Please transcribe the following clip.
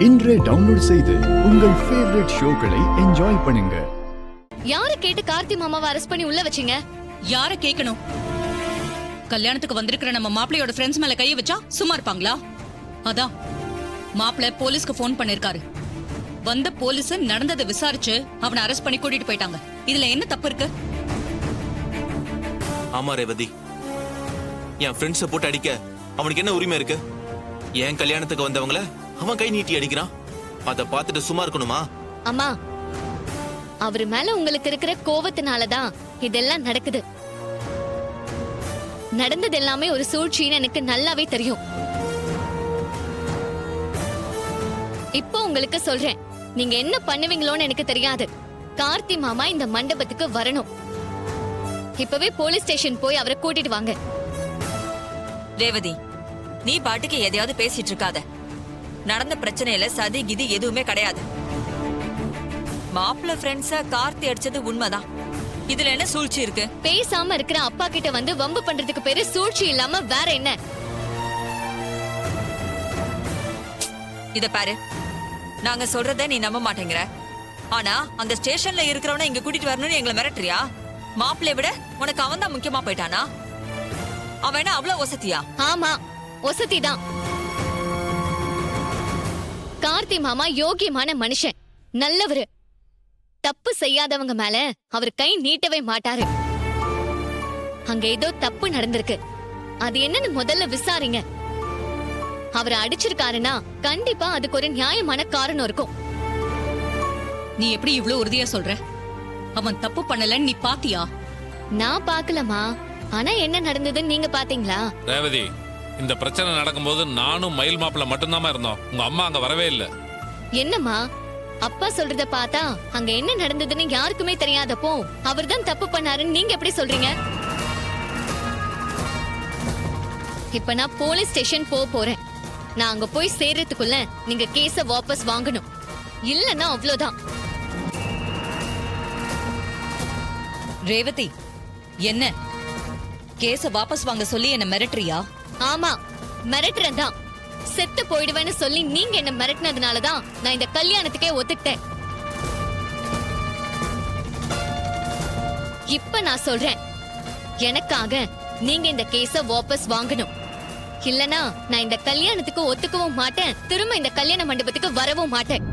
இன்றே டவுன்லோட் செய்து உங்கள் ஃபேவரட் ஷோக்களை என்ஜாய் பண்ணுங்க. யார கேட்டு கார்த்தி மாமாவை அரெஸ்ட் பண்ணி உள்ள வச்சீங்க? யார கேட்கணும்? கல்யாணத்துக்கு வந்திருக்கிற நம்ம மாப்பிளையோட ஃப்ரெண்ட்ஸ் மேல கைய வச்சா சும்மா இருப்பாங்களா? அதான் மாப்பிள்ளை போலீஸ்க்கு போன் பண்ணிருக்காரு. வந்த போலீஸ் நடந்ததை விசாரிச்சு அவனை அரெஸ்ட் பண்ணி கூட்டிட்டு போயிட்டாங்க. இதுல என்ன தப்பு இருக்கு? ஆமா ரேவதி, என் ஃப்ரெண்ட்ஸ போட்டு அடிக்க அவனுக்கு என்ன உரிமை இருக்கு? என் கல்யாணத்துக்கு வந்தவங்கள அவன் கை நீட்டி அடிக்கிறான். அத பார்த்துட்டு சும்மா இருக்கணுமா? அம்மா, அவரு மேல உங்களுக்கு இருக்கிற கோவத்தினாலதான் இதெல்லாம் நடக்குது. நடந்தது எல்லாமே ஒரு சூழ்ச்சின்னு எனக்கு நல்லாவே தெரியும். இப்போ உங்களுக்கு சொல்றேன், நீங்க என்ன பண்ணுவீங்களோன்னு எனக்கு தெரியாது. கார்த்தி மாமா இந்த மண்டபத்துக்கு வரணும். இப்பவே போலீஸ் ஸ்டேஷன் போய் அவரை கூட்டிட்டு வாங்க. ரேவதி, நீ பாட்டுக்கு எதையாவது பேசிட்டு இருக்காத. நடந்த பிரச்சனையில சதி கிதி எதுவுமே கிடையாது. மாப்பிள்ள ஃப்ரெண்ட்ஸ கார்த்தி அடிச்சது உண்மைதான். இதுல என்ன சூழ்ச்சி இருக்கு? பேசாம இருக்கிற அப்பா கிட்ட வந்து வம்பு பண்றதுக்கு பேரு சூழ்ச்சி இல்லாம வேற என்ன? இத பாரு, நாங்க சொல்றத நீ நம்ப மாட்டேங்கிற. ஆனா அந்த ஸ்டேஷன்ல இருக்கிறவன இங்க கூட்டிட்டு வரணும்னு எங்களை மிரட்டுறியா? மாப்பிள்ளைய விட உனக்கு அவன் தான் முக்கியமா போயிட்டானா? அவன் என்ன அவ்வளவு ஒசத்தியா? ஆமா, ஒசத்திதான். கார்த்தி மாமா யோகியமான மனுஷன், நல்லவரு. தப்பு செய்யாதவங்க மேல அவர் கை நீட்டவே மாட்டாரு. அங்க ஏதோ தப்பு நடந்திருக்கு. அது என்னன்னு முதல்ல விசாரிங்க. அவரை அடிச்சிருக்காருன்னா கண்டிப்பா அதுக்கு ஒரு நியாயமான காரணம் இருக்கும். நீ எப்படி இவ்ளோ உறுதியா சொல்ற? அவன் தப்பு பண்ணலன்னு நீ பாத்தியா? நான் பாக்கலமா, ஆனா என்ன நடந்ததுன்னு நீங்க பாத்தீங்களா? ரேவதி, இந்த பிரச்சனை நடக்கும்போது நானும் மயில் மாப்பிள்ள மட்டும்தான் இருந்தோம். உங்க அம்மா அங்க வரவே இல்ல. என்னம்மா, அப்பா சொல்றத பார்த்தா அங்க என்ன நடந்ததுன்னு யாருக்குமே தெரியாதப்போ அவர்தான் தப்பு பண்ணாருன்னு நீங்க எப்படி சொல்றீங்க? இப்ப நான் போலீஸ் ஸ்டேஷன் போறேன். நான் அங்க போய் சேர்றதுக்குள்ள நீங்க கேஸ வாபஸ் வாங்கணும். இல்லன்னா அவ்வளவுதான். ரேவதி, என்ன கேஸ வாபஸ் வாங்க சொல்லி என்ன மிரட்டுறியா? ஆமா, மிரட்டுறேன் தான். செத்து போயிடுவேன்னு சொல்லி நீங்க என்ன மிரட்டினதுனாலதான் நான் இந்த கல்யாணத்துக்கே ஒத்துக்கிட்டேன். இப்ப நான் சொல்றேன், எனக்காக நீங்க இந்த கேஸ வாபஸ் வாங்கணும். இல்லனா நான் இந்த கல்யாணத்துக்கு ஒத்துக்கவும் மாட்டேன், திரும்ப இந்த கல்யாண மண்டபத்துக்கு வரவும் மாட்டேன்.